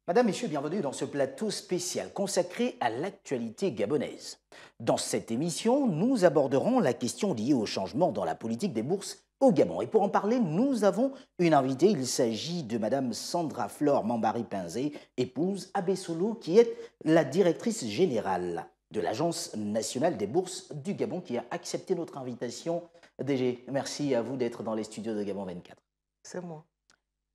Madame, Messieurs, bienvenue dans ce plateau spécial consacré à l'actualité gabonaise. Dans cette émission, nous aborderons la question liée au changement dans la politique des bourses au Gabon. Et pour en parler, nous avons une invitée. Il s'agit de Madame Sandra Flore Mambari-Pinzé, épouse Abessolo, qui est la directrice générale de l'Agence nationale des bourses du Gabon, qui a accepté notre invitation. DG, merci à vous d'être dans les studios de Gabon 24. C'est moi.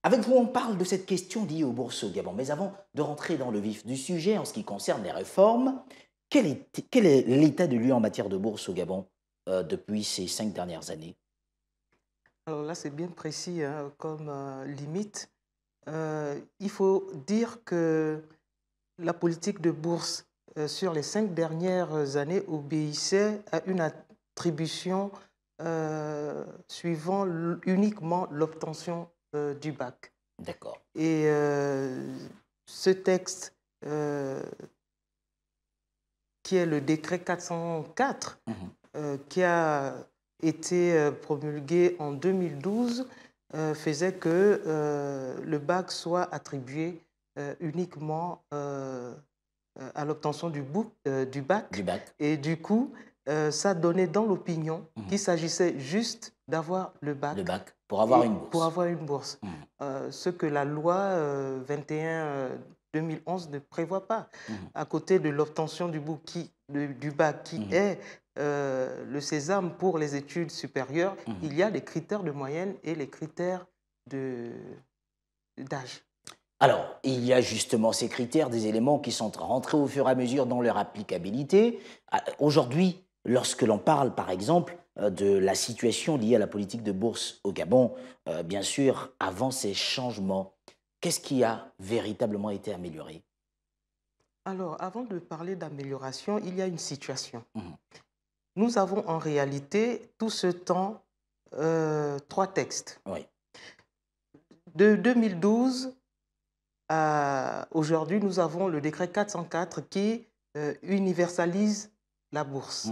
Avec vous, on parle de cette question liée aux bourses au Gabon. Mais avant de rentrer dans le vif du sujet, en ce qui concerne les réformes, quel est l'état de lieu en matière de bourse au Gabon depuis ces 5 dernières années? Alors là, c'est bien précis comme limite. Il faut dire que la politique de bourse sur les 5 dernières années obéissait à une attribution suivant uniquement l'obtention du bac. D'accord. Et ce texte, qui est le décret 404, qui a été promulgué en 2012, faisait que le bac soit attribué uniquement à l'obtention du bac. Et du coup, ça donnait dans l'opinion qu'il s'agissait juste d'avoir le bac. Le bac pour avoir une bourse. Pour avoir une bourse. Ce que la loi 21-2011 ne prévoit pas. À côté de l'obtention du bac qui est le sésame pour les études supérieures, il y a les critères de moyenne et les critères d'âge. Alors, il y a justement ces critères, des éléments qui sont rentrés au fur et à mesure dans leur applicabilité. Aujourd'hui, lorsque l'on parle, par exemple, de la situation liée à la politique de bourse au Gabon, bien sûr, avant ces changements, qu'est-ce qui a véritablement été amélioré? Alors, avant de parler d'amélioration, il y a une situation. Nous avons en réalité, tout ce temps, 3 textes. Oui. De 2012 à aujourd'hui, nous avons le décret 404 qui universalise la bourse.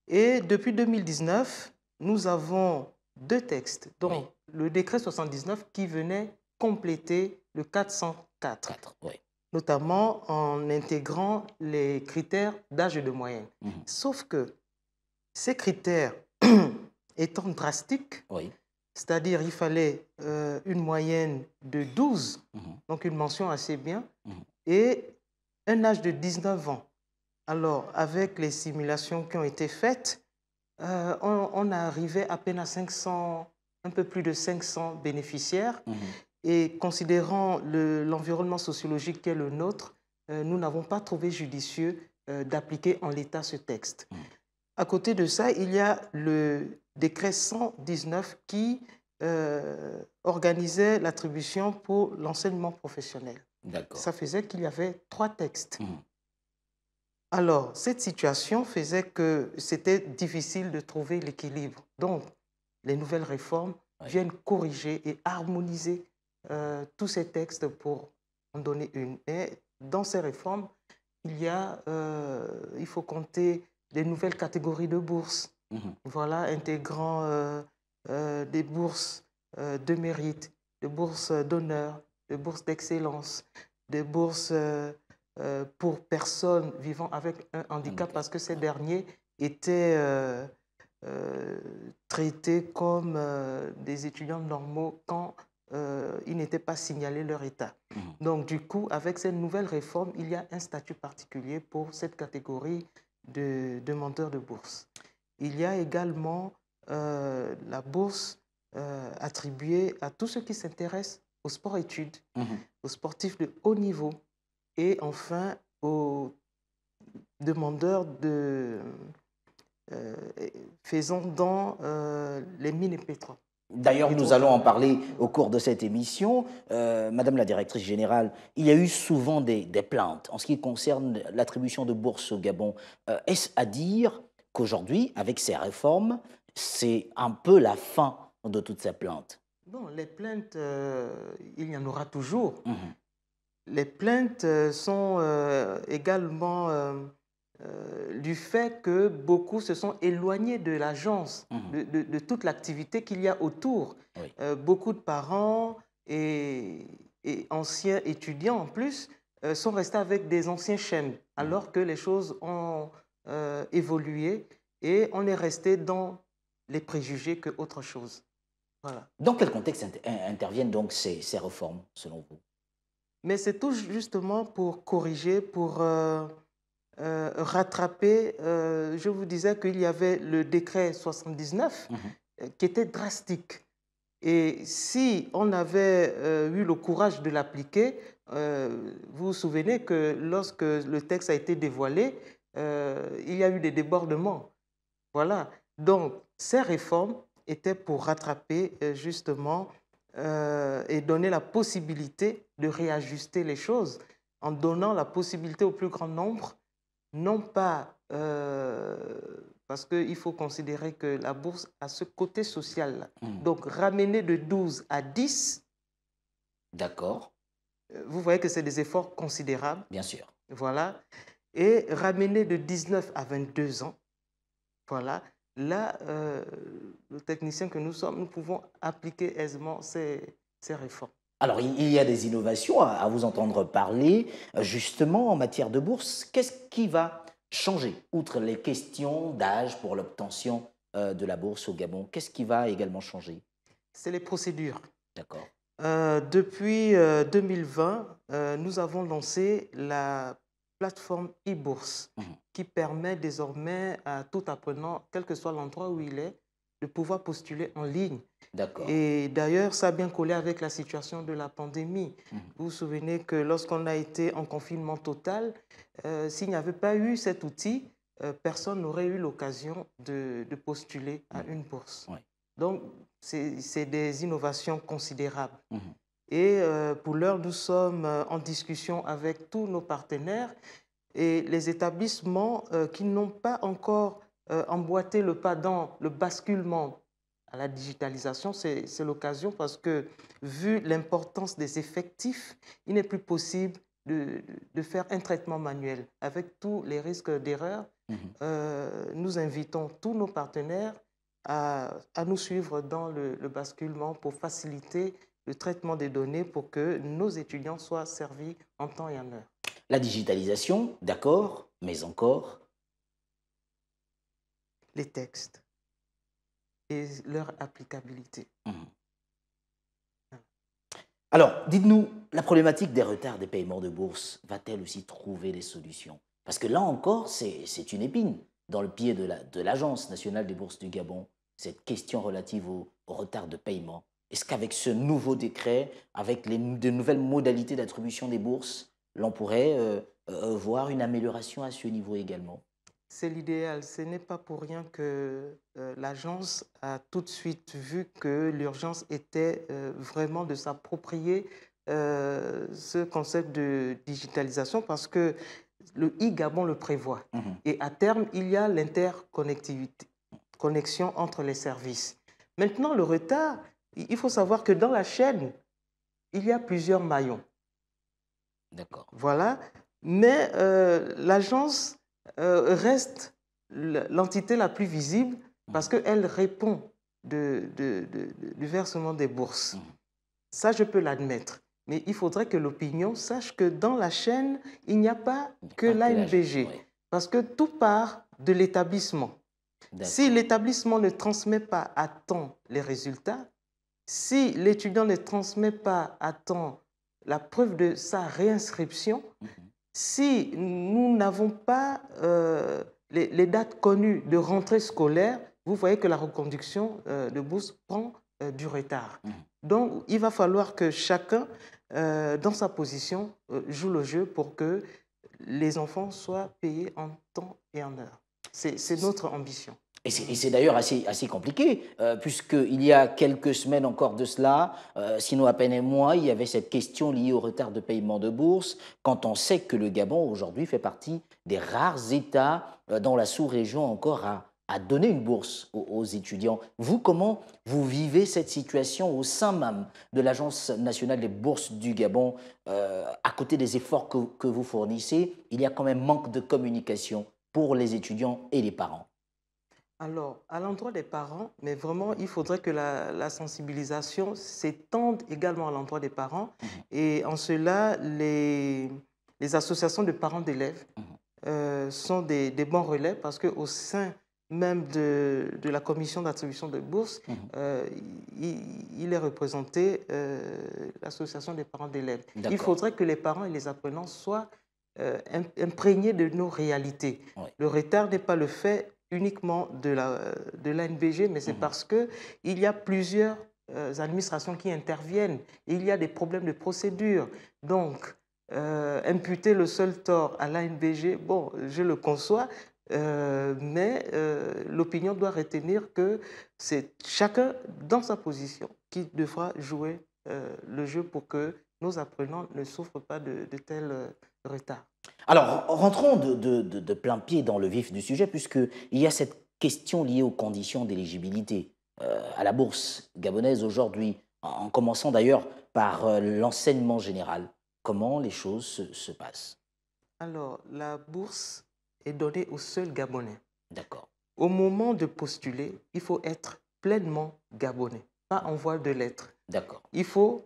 Et depuis 2019, nous avons 2 textes, dont le décret 79 qui venait compléter le 404, notamment en intégrant les critères d'âge et de moyenne. Sauf que ces critères étant drastiques, c'est-à-dire il fallait une moyenne de 12, donc une mention assez bien, et un âge de 19 ans. Alors, avec les simulations qui ont été faites, on a arrivé à peine à 500, un peu plus de 500 bénéficiaires. Et considérant l'environnement sociologique qui est le nôtre, nous n'avons pas trouvé judicieux d'appliquer en l'état ce texte. À côté de ça, il y a le décret 119 qui organisait l'attribution pour l'enseignement professionnel. Ça faisait qu'il y avait 3 textes. Alors, cette situation faisait que c'était difficile de trouver l'équilibre. Donc, les nouvelles réformes viennent corriger et harmoniser tous ces textes pour en donner une. Et dans ces réformes, il faut compter des nouvelles catégories de bourses, voilà, intégrant des bourses de mérite, des bourses d'honneur, des bourses d'excellence, des bourses pour personnes vivant avec un handicap, parce que ces derniers étaient traités comme des étudiants normaux quand ils n'étaient pas signalés leur état. Donc du coup, avec cette nouvelle réforme, il y a un statut particulier pour cette catégorie de demandeurs de bourse. Il y a également la bourse attribuée à tous ceux qui s'intéressent au sport-études, aux sportifs de haut niveau, et enfin aux demandeurs faisant dans les mines et pétrole. D'ailleurs, nous allons en parler au cours de cette émission. Madame la directrice générale, il y a eu souvent des plaintes en ce qui concerne l'attribution de bourses au Gabon. Est-ce à dire qu'aujourd'hui, avec ces réformes, c'est un peu la fin de toutes ces plaintes? Non, les plaintes, il y en aura toujours. Les plaintes sont également du fait que beaucoup se sont éloignés de l'agence, de toute l'activité qu'il y a autour. Oui. Beaucoup de parents et anciens étudiants en plus sont restés avec des anciens schèmes, alors que les choses ont évolué et on est resté dans les préjugés que autre chose. Voilà. Dans quel contexte interviennent donc ces réformes, selon vous? Mais c'est tout justement pour corriger, pour rattraper. Je vous disais qu'il y avait le décret 79 qui était drastique. Et si on avait eu le courage de l'appliquer, vous vous souvenez que lorsque le texte a été dévoilé, il y a eu des débordements. Voilà. Donc, ces réformes étaient pour rattraper justement et donner la possibilité de réajuster les choses en donnant la possibilité au plus grand nombre, non pas parce qu'il faut considérer que la bourse a ce côté social. Donc, ramener de 12 à 10, d'accord, vous voyez que c'est des efforts considérables. bien sûr. Voilà. Et ramener de 19 à 22 ans, voilà. Là, le technicien que nous sommes, nous pouvons appliquer aisément ces réformes. Alors, il y a des innovations à vous entendre parler. Justement, en matière de bourse, qu'est-ce qui va changer, outre les questions d'âge pour l'obtention de la bourse au Gabon? Qu'est-ce qui va également changer? C'est les procédures. D'accord. Depuis 2020, nous avons lancé la plateforme e-bourse qui permet désormais à tout apprenant, quel que soit l'endroit où il est, de pouvoir postuler en ligne. D'accord. Et d'ailleurs, ça a bien collé avec la situation de la pandémie. Vous vous souvenez que lorsqu'on a été en confinement total, s'il n'y avait pas eu cet outil, personne n'aurait eu l'occasion de postuler à une bourse. Oui. Donc, c'est des innovations considérables. Et pour l'heure, nous sommes en discussion avec tous nos partenaires et les établissements qui n'ont pas encore emboîté le pas dans le basculement à la digitalisation. C'est l'occasion parce que, vu l'importance des effectifs, il n'est plus possible de faire un traitement manuel. Avec tous les risques d'erreur, nous invitons tous nos partenaires à nous suivre dans le basculement pour faciliter le traitement des données pour que nos étudiants soient servis en temps et en heure. La digitalisation, d'accord, mais encore les textes et leur applicabilité. Alors, dites-nous, la problématique des retards des paiements de bourse va-t-elle aussi trouver des solutions? Parce que là encore, c'est une épine dans le pied de l'Agence nationale des bourses du Gabon, cette question relative au retard de paiement. Est-ce qu'avec ce nouveau décret, avec de nouvelles modalités d'attribution des bourses, l'on pourrait voir une amélioration à ce niveau également? C'est l'idéal. Ce n'est pas pour rien que l'agence a tout de suite vu que l'urgence était vraiment de s'approprier ce concept de digitalisation parce que le e-Gabon le prévoit. Et à terme, il y a l'interconnectivité, connexion entre les services. Maintenant, le retard, il faut savoir que dans la chaîne, il y a plusieurs maillons. D'accord. Voilà. Mais l'agence reste l'entité la plus visible parce qu'elle répond du versement des bourses. Ça, je peux l'admettre. Mais il faudrait que l'opinion sache que dans la chaîne, il n'y a pas que l'ANBG. Oui. Parce que tout part de l'établissement. Si l'établissement ne transmet pas à temps les résultats, si l'étudiant ne transmet pas à temps la preuve de sa réinscription, si nous n'avons pas les dates connues de rentrée scolaire, vous voyez que la reconduction de bourse prend du retard. Donc, il va falloir que chacun, dans sa position, joue le jeu pour que les enfants soient payés en temps et en heure. C'est notre ambition. Et c'est d'ailleurs assez compliqué, puisqu'il y a quelques semaines encore de cela, sinon à peine un mois, il y avait cette question liée au retard de paiement de bourse, quand on sait que le Gabon aujourd'hui fait partie des rares États dans la sous-région encore à donner une bourse aux étudiants. Vous, comment vous vivez cette situation au sein même de l'Agence nationale des bourses du Gabon? À côté des efforts que vous fournissez, il y a quand même manque de communication. pour les étudiants et les parents? Alors, à l'endroit des parents, mais vraiment, il faudrait que la sensibilisation s'étende également à l'endroit des parents. Mhm, Et en cela, les associations de parents d'élèves mhm. sont des bons relais parce qu'au sein même de la commission d'attribution de bourses, Mhm. il est représenté l'association des parents d'élèves. Il D'accord. faudrait que les parents et les apprenants soient imprégnés de nos réalités. Oui. Le retard n'est pas le fait uniquement de l'ANBG, mais c'est Mhm. parce qu'il y a plusieurs administrations qui interviennent. Il y a des problèmes de procédure. Donc, imputer le seul tort à l'ANBG, bon, je le conçois, mais l'opinion doit retenir que c'est chacun dans sa position qui devra jouer le jeu pour que nos apprenants ne souffrent pas de tels retards. Alors, rentrons de plein pied dans le vif du sujet, puisqu'il y a cette question liée aux conditions d'éligibilité à la bourse gabonaise aujourd'hui, en commençant d'ailleurs par l'enseignement général. Comment les choses se passent? Alors, la bourse est donnée aux seuls Gabonais. D'accord, Au moment de postuler, il faut être pleinement Gabonais, pas en voie de lettres. d'accord. Il faut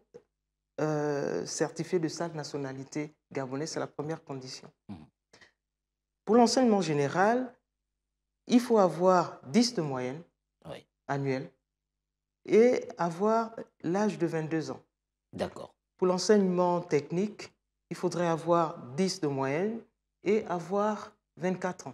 certifier de sa nationalité gabonaise, c'est la première condition. Mhm. Pour l'enseignement général, il faut avoir 10 de moyenne Oui, annuelle et avoir l'âge de 22 ans. d'accord. Pour l'enseignement technique, il faudrait avoir 10 de moyenne et avoir 24 ans.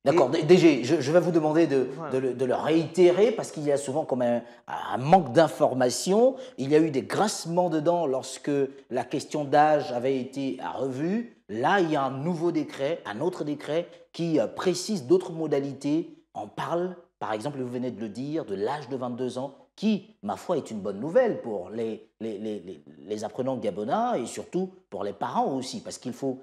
D'accord. Et DG, je vais vous demander voilà. de le réitérer parce qu'il y a souvent comme un manque d'informations. Il y a eu des grincements de dents lorsque la question d'âge avait été revue. Là, il y a un nouveau décret, un autre décret qui précise d'autres modalités. On parle, par exemple, vous venez de le dire, de l'âge de 22 ans, qui, ma foi, est une bonne nouvelle pour les apprenants gabonais et surtout pour les parents aussi, parce qu'il faut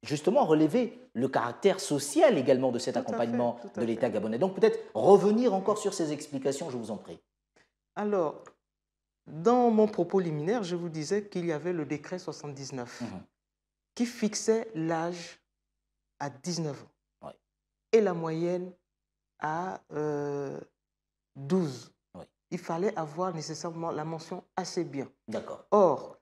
justement relever le caractère social également de cet Tout à fait, accompagnement tout de à l'État fait. gabonais. Donc peut-être revenir encore sur ces explications, je vous en prie. Alors, dans mon propos liminaire, je vous disais qu'il y avait le décret 79 Mhm. qui fixait l'âge à 19 ans Oui, et la moyenne à 12. oui, Il fallait avoir nécessairement la mention assez bien. d'accord. Or,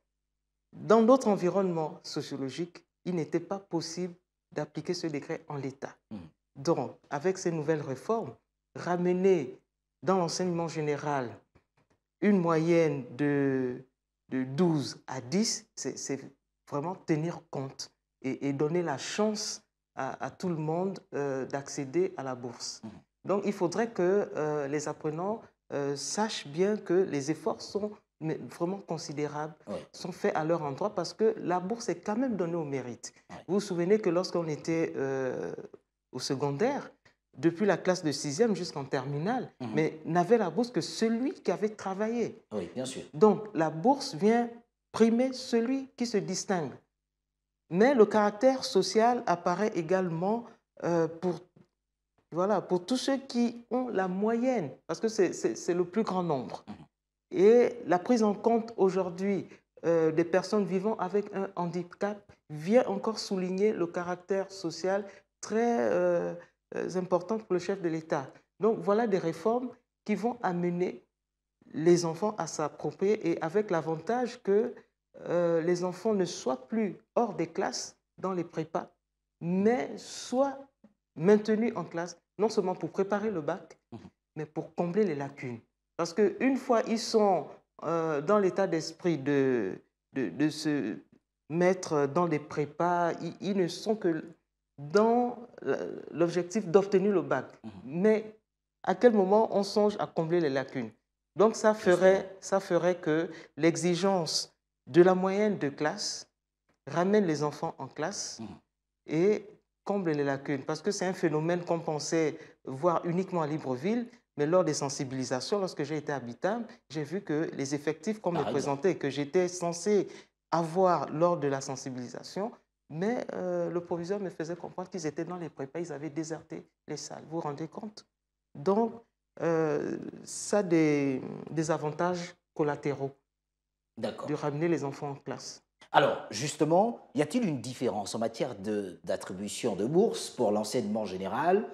dans d'autres environnements sociologiques, il n'était pas possible d'appliquer ce décret en l'état. Mhm. Donc, avec ces nouvelles réformes, ramener dans l'enseignement général une moyenne de 12 à 10, c'est vraiment tenir compte et donner la chance à tout le monde d'accéder à la bourse. Mhm. Donc, il faudrait que les apprenants sachent bien que les efforts sont vraiment considérables, Oui, sont faits à leur endroit parce que la bourse est quand même donnée au mérite. oui. Vous vous souvenez que lorsqu'on était au secondaire, depuis la classe de 6e jusqu'en terminale, Mhm. mais n'avait la bourse que celui qui avait travaillé. Oui, bien sûr. Donc, la bourse vient primer celui qui se distingue. Mais le caractère social apparaît également voilà, pour tous ceux qui ont la moyenne, parce que c'est le plus grand nombre. Mhm. Et la prise en compte aujourd'hui des personnes vivant avec un handicap vient encore souligner le caractère social très important pour le chef de l'État. Donc voilà des réformes qui vont amener les enfants à s'approprier et avec l'avantage que les enfants ne soient plus hors des classes dans les prépas, mais soient maintenus en classe, non seulement pour préparer le bac, Mhm. mais pour combler les lacunes. Parce qu'une fois ils sont dans l'état d'esprit de se mettre dans des prépas, ils ne sont que dans l'objectif d'obtenir le bac. Mhm. Mais à quel moment on songe à combler les lacunes? Donc ça Justement. ferait que l'exigence de la moyenne de classe ramène les enfants en classe Mhm. et comble les lacunes. Parce que c'est un phénomène qu'on pensait voir uniquement à Libreville, mais lors des sensibilisations, lorsque j'ai été à Bitam, j'ai vu que les effectifs qu'on me Par exemple. présentait, que j'étais censé avoir lors de la sensibilisation, mais le proviseur me faisait comprendre qu'ils étaient dans les prépas, ils avaient déserté les salles. Vous vous rendez compte? Donc, ça a des avantages collatéraux de D'accord. ramener les enfants en classe. Alors, justement, y a-t-il une différence en matière d'attribution de bourses pour l'enseignement général,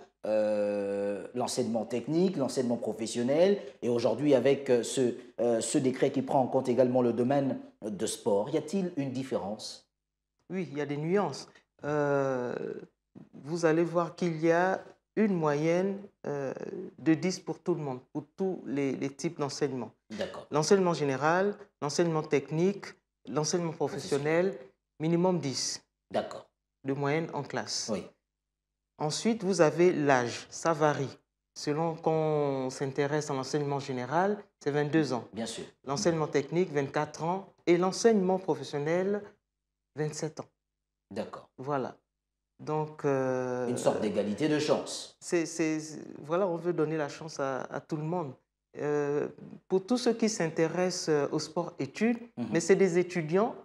l'enseignement technique, l'enseignement professionnel, et aujourd'hui avec ce décret qui prend en compte également le domaine de sport, y a-t-il une différence? Oui, il y a des nuances. Euh, Vous allez voir qu'il y a une moyenne de 10 pour tout le monde, pour tous les types d'enseignement. D'accord, L'enseignement général, l'enseignement technique, l'enseignement professionnel. professionnel, minimum 10 D'accord, de moyenne en classe. oui, Ensuite, vous avez l'âge, ça varie. Selon qu'on s'intéresse à l'enseignement général, c'est 22 ans. bien sûr. L'enseignement technique, 24 ans. Et l'enseignement professionnel, 27 ans. D'accord. Voilà. Donc, Une sorte d'égalité de chance. voilà, on veut donner la chance à tout le monde. Euh, pour tous ceux qui s'intéressent au sport-études, mais c'est des étudiants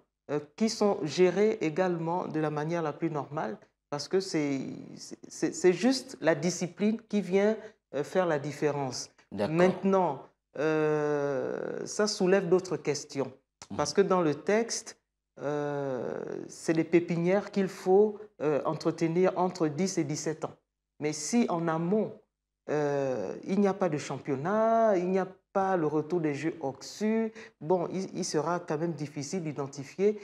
qui sont gérés également de la manière la plus normale parce que c'est juste la discipline qui vient faire la différence. D'accord. Maintenant, ça soulève d'autres questions parce que dans le texte, c'est les pépinières qu'il faut entretenir entre 10 et 17 ans. Mais si en amont, il n'y a pas de championnat, il n'y a pas le retour des Jeux OXU, bon, il sera quand même difficile d'identifier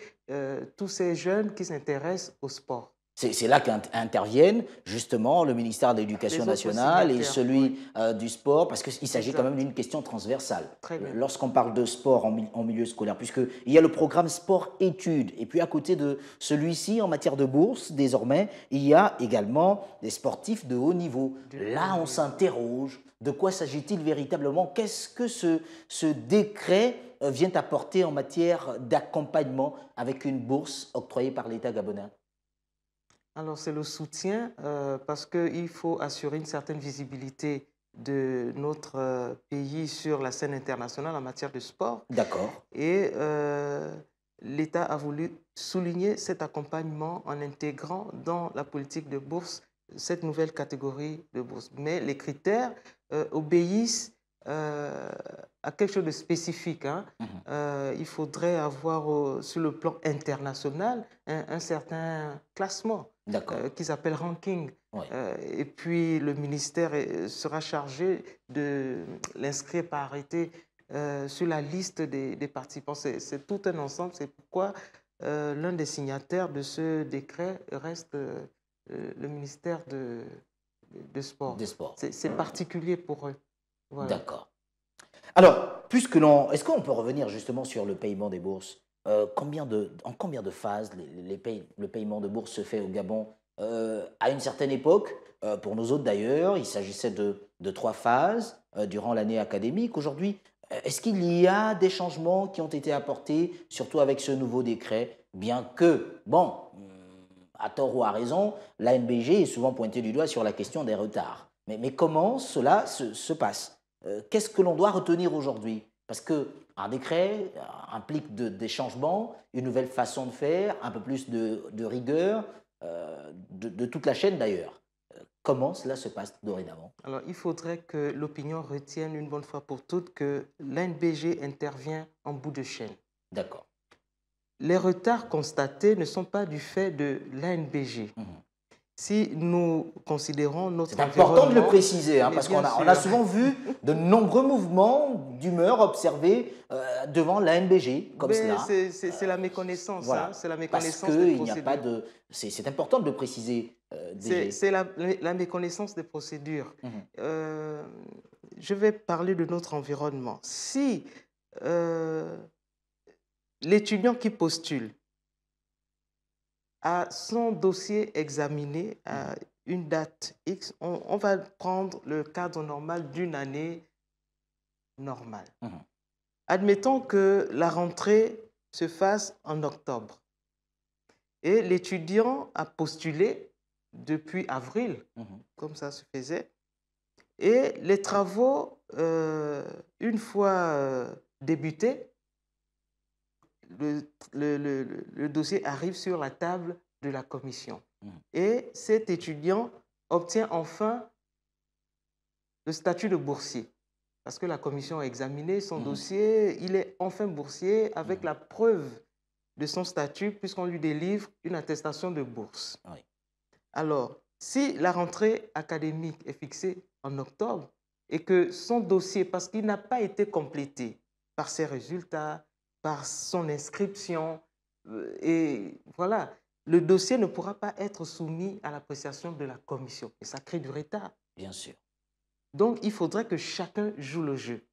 tous ces jeunes qui s'intéressent au sport. C'est là qu'interviennent justement le ministère de l'Éducation nationale et celui du sport, parce qu'il s'agit quand même d'une question transversale. Lorsqu'on parle de sport en milieu scolaire, puisqu'il y a le programme sport-études, et puis à côté de celui-ci, en matière de bourse, désormais, il y a également des sportifs de haut niveau. Là, on s'interroge, de quoi s'agit-il véritablement? Qu'est-ce que ce décret vient apporter en matière d'accompagnement avec une bourse octroyée par l'État gabonais? Alors, c'est le soutien parce qu'il faut assurer une certaine visibilité de notre pays sur la scène internationale en matière de sport. D'accord. Et l'État a voulu souligner cet accompagnement en intégrant dans la politique de bourse cette nouvelle catégorie de bourse. Mais les critères obéissent à quelque chose de spécifique. Hein. Il faudrait avoir sur le plan international un certain classement qui s'appelle ranking. Ouais. Et puis le ministère sera chargé de l'inscrire par arrêté sur la liste des participants. C'est tout un ensemble. C'est pourquoi l'un des signataires de ce décret reste le ministère de Sport. Des sports. C'est particulier pour eux. Voilà. D'accord. Alors, est-ce qu'on peut revenir justement sur le paiement des bourses? En combien de phases le paiement de bourse se fait au Gabon? À une certaine époque, pour nous autres d'ailleurs, il s'agissait de 3 phases durant l'année académique. Aujourd'hui, est-ce qu'il y a des changements qui ont été apportés, surtout avec ce nouveau décret, bien que, bon, à tort ou à raison, l'ANBG est souvent pointée du doigt sur la question des retards. Mais comment cela se passe? Qu'est-ce que l'on doit retenir aujourd'hui? Parce qu'un décret implique des changements, une nouvelle façon de faire, un peu plus de rigueur, de toute la chaîne d'ailleurs. Comment cela se passe dorénavant? Alors, il faudrait que l'opinion retienne une bonne fois pour toutes que l'ANBG intervient en bout de chaîne. D'accord. Les retards constatés ne sont pas du fait de l'ANBG. Si nous considérons notre C'est important de le préciser, hein, parce qu'on a souvent vu de nombreux mouvements d'humeur observés devant l'ANBG, comme cela. C'est la méconnaissance. Voilà. Hein, c'est la méconnaissance parce des qu'il n'y a pas de... C'est important de le préciser. C'est la méconnaissance des procédures. Je vais parler de notre environnement. Si l'étudiant qui postule a son dossier examiné à une date X, on va prendre le cadre normal d'une année normale. Admettons que la rentrée se fasse en octobre et l'étudiant a postulé depuis avril, comme ça se faisait, et les travaux, une fois débutés, le dossier arrive sur la table de la commission. Et cet étudiant obtient enfin le statut de boursier. Parce que la commission a examiné son dossier, il est enfin boursier avec la preuve de son statut puisqu'on lui délivre une attestation de bourse. Oui. Alors, si la rentrée académique est fixée en octobre et que son dossier, parce qu'il n'a pas été complété par ses résultats, par son inscription, et voilà, le dossier ne pourra pas être soumis à l'appréciation de la commission. Et ça crée du retard. Bien sûr. Donc, il faudrait que chacun joue le jeu.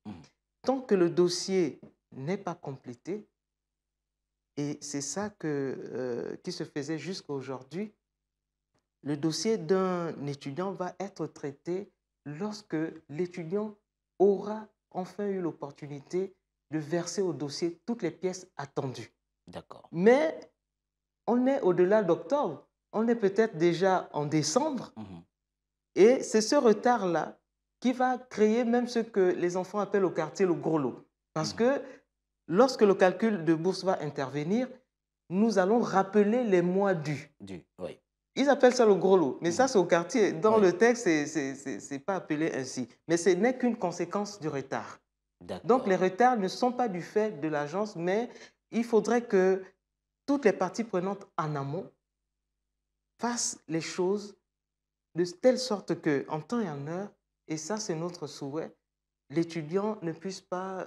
Tant que le dossier n'est pas complété, et c'est ça qui se faisait jusqu'à aujourd'hui, le dossier d'un étudiant va être traité lorsque l'étudiant aura enfin eu l'opportunité de verser au dossier toutes les pièces attendues. D'accord. Mais on est au-delà d'octobre, on est peut-être déjà en décembre, et c'est ce retard-là qui va créer même ce que les enfants appellent au quartier le gros lot. Parce que lorsque le calcul de bourse va intervenir, nous allons rappeler les mois dus. Oui. Ils appellent ça le gros lot, mais ça c'est au quartier. Dans le texte, ce n'est pas appelé ainsi. Mais ce n'est qu'une conséquence du retard. Donc les retards ne sont pas du fait de l'agence, mais il faudrait que toutes les parties prenantes en amont fassent les choses de telle sorte qu'en temps et en heure, et ça c'est notre souhait, l'étudiant ne puisse pas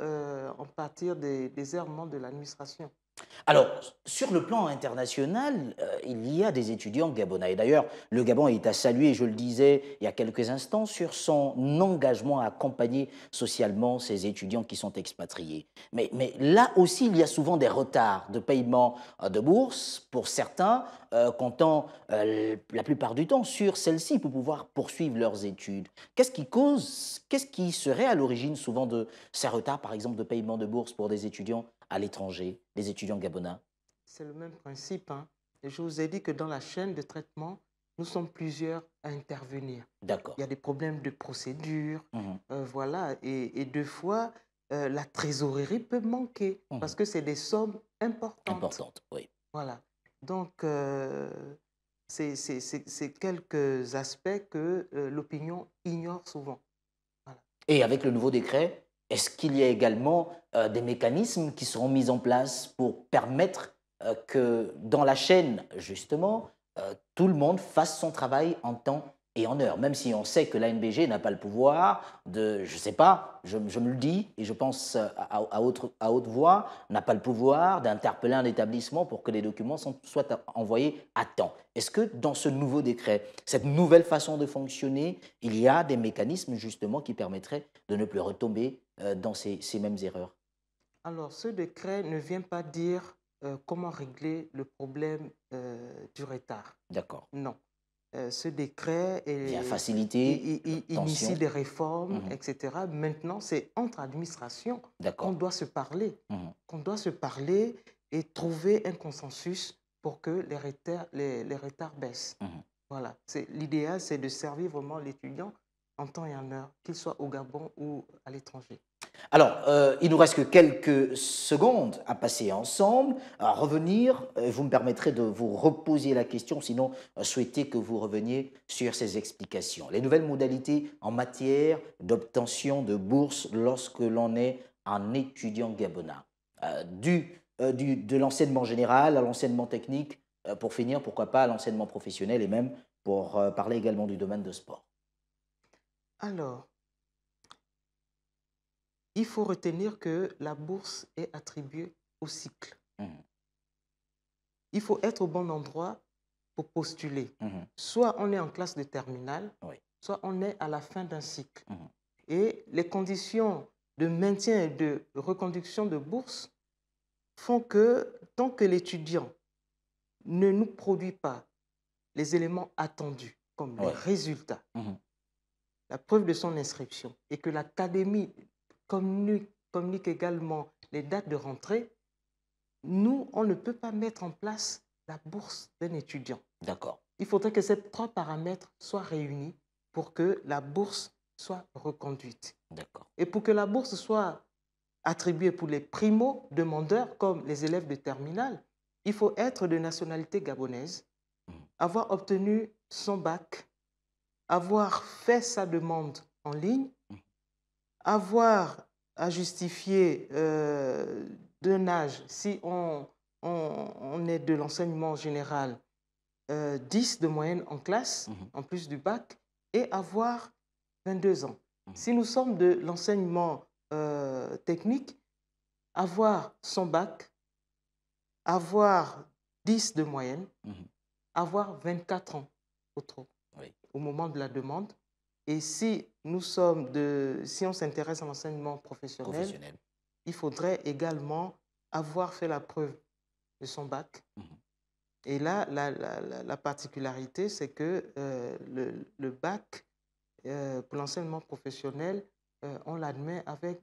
en pâtir des errements de l'administration. Alors, sur le plan international, il y a des étudiants gabonais. Et d'ailleurs, le Gabon est à saluer, je le disais il y a quelques instants, sur son engagement à accompagner socialement ces étudiants qui sont expatriés. Mais là aussi, il y a souvent des retards de paiement de bourse pour certains, comptant la plupart du temps sur celles-ci pour pouvoir poursuivre leurs études. Qu'est-ce qui serait à l'origine souvent de ces retards, par exemple, de paiement de bourse pour des étudiants à l'étranger, les étudiants gabonais? C'est le même principe. Et je vous ai dit que dans la chaîne de traitement, nous sommes plusieurs à intervenir. D'accord. Il y a des problèmes de procédure, voilà. Et deux fois, la trésorerie peut manquer parce que c'est des sommes importantes. Importantes, oui. Voilà. Donc, c'est quelques aspects que l'opinion ignore souvent. Voilà. Et avec le nouveau décret, est-ce qu'il y a également des mécanismes qui seront mis en place pour permettre que dans la chaîne, justement, tout le monde fasse son travail en temps et en heure, même si on sait que l'ANBG n'a pas le pouvoir de, je ne sais pas, je me le dis et je pense à haute voix, n'a pas le pouvoir d'interpeller un établissement pour que les documents soient envoyés à temps. Est-ce que dans ce nouveau décret, cette nouvelle façon de fonctionner, il y a des mécanismes justement qui permettraient de ne plus retomber dans ces mêmes erreurs? Alors, ce décret ne vient pas dire comment régler le problème du retard. D'accord. Non. Ce décret vient faciliter, initie des réformes, etc. Maintenant, c'est entre administrations qu'on doit se parler. Qu'on doit se parler et trouver un consensus pour que les retards baissent. Voilà. L'idéal, c'est de servir vraiment l'étudiant en temps et en heure, qu'il soit au Gabon ou à l'étranger. Alors, il nous reste que quelques secondes à passer ensemble, à revenir. Vous me permettrez de vous reposer la question, sinon souhaitez que vous reveniez sur ces explications. Les nouvelles modalités en matière d'obtention de bourse lorsque l'on est un étudiant gabonais, de l'enseignement général à l'enseignement technique, pour finir, pourquoi pas, à l'enseignement professionnel et même pour parler également du domaine de sport. Alors, il faut retenir que la bourse est attribuée au cycle. Il faut être au bon endroit pour postuler. Soit on est en classe de terminale, soit on est à la fin d'un cycle. Et les conditions de maintien et de reconduction de bourse font que tant que l'étudiant ne nous produit pas les éléments attendus, comme les résultats, la preuve de son inscription, et que l'académie communique également les dates de rentrée, nous, on ne peut pas mettre en place la bourse d'un étudiant. D'accord. Il faudrait que ces trois paramètres soient réunis pour que la bourse soit reconduite. D'accord. Et pour que la bourse soit attribuée pour les primo-demandeurs, comme les élèves de terminale, il faut être de nationalité gabonaise, avoir obtenu son bac, avoir fait sa demande en ligne, avoir à justifier d'un âge si on on est de l'enseignement général 10 de moyenne en classe, en plus du bac, et avoir 22 ans. Si nous sommes de l'enseignement technique, avoir son bac, avoir 10 de moyenne, avoir 24 ans au moment de la demande. Et si on s'intéresse à l'enseignement professionnel, il faudrait également avoir fait la preuve de son bac. Et là, la particularité, c'est que le bac, pour l'enseignement professionnel, on l'admet avec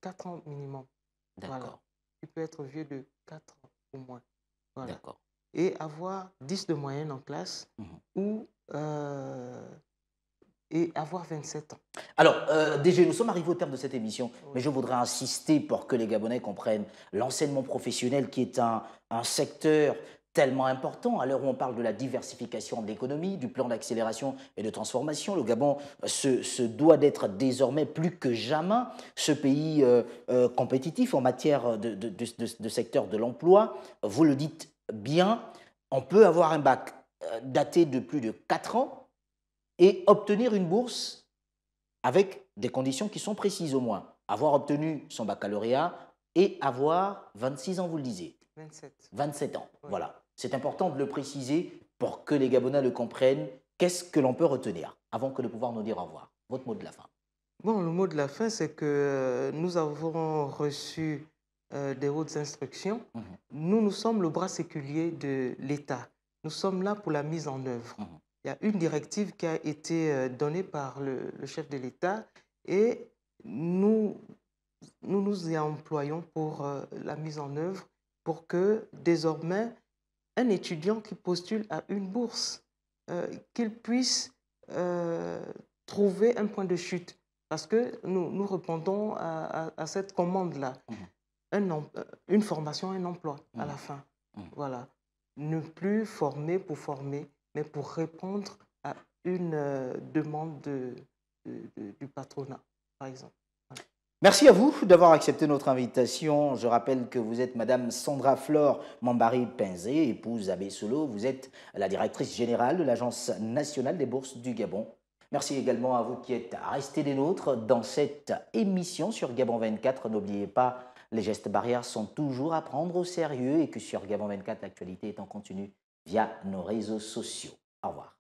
4 ans minimum. Voilà. Il peut être vieux de 4 ans ou moins. Voilà. Et avoir 10 de moyenne en classe et avoir 27 ans. Alors, DG, nous sommes arrivés au terme de cette émission, mais je voudrais insister pour que les Gabonais comprennent l'enseignement professionnel qui est un secteur tellement important à l'heure où on parle de la diversification de l'économie, du plan d'accélération et de transformation. Le Gabon se doit d'être désormais plus que jamais ce pays compétitif en matière de secteur de l'emploi. Vous le dites bien, on peut avoir un bac daté de plus de 4 ans et obtenir une bourse avec des conditions qui sont précises au moins. Avoir obtenu son baccalauréat et avoir 26 ans, vous le disiez. 27 ans, voilà. C'est important de le préciser pour que les Gabonais le comprennent. Qu'est-ce que l'on peut retenir avant que de pouvoir nous dire au revoir? Votre mot de la fin. Bon, le mot de la fin, c'est que nous avons reçu des hautes instructions. Nous sommes le bras séculier de l'État. Nous sommes là pour la mise en œuvre. Il y a une directive qui a été donnée par le chef de l'État et nous nous y employons pour la mise en œuvre pour que désormais un étudiant qui postule à une bourse, qu'il puisse trouver un point de chute. Parce que nous répondons à cette commande-là. Une formation, un emploi à la fin. Voilà. Ne plus former pour former, mais pour répondre à une demande du patronat, par exemple. Merci à vous d'avoir accepté notre invitation. Je rappelle que vous êtes Madame Sandra Flore Mambari Penzé, épouse Abbé Solo. Vous êtes la directrice générale de l'Agence nationale des bourses du Gabon. Merci également à vous qui êtes restés des nôtres dans cette émission sur Gabon 24. N'oubliez pas, les gestes barrières sont toujours à prendre au sérieux et que sur Gabon 24, l'actualité est en continu via nos réseaux sociaux. Au revoir.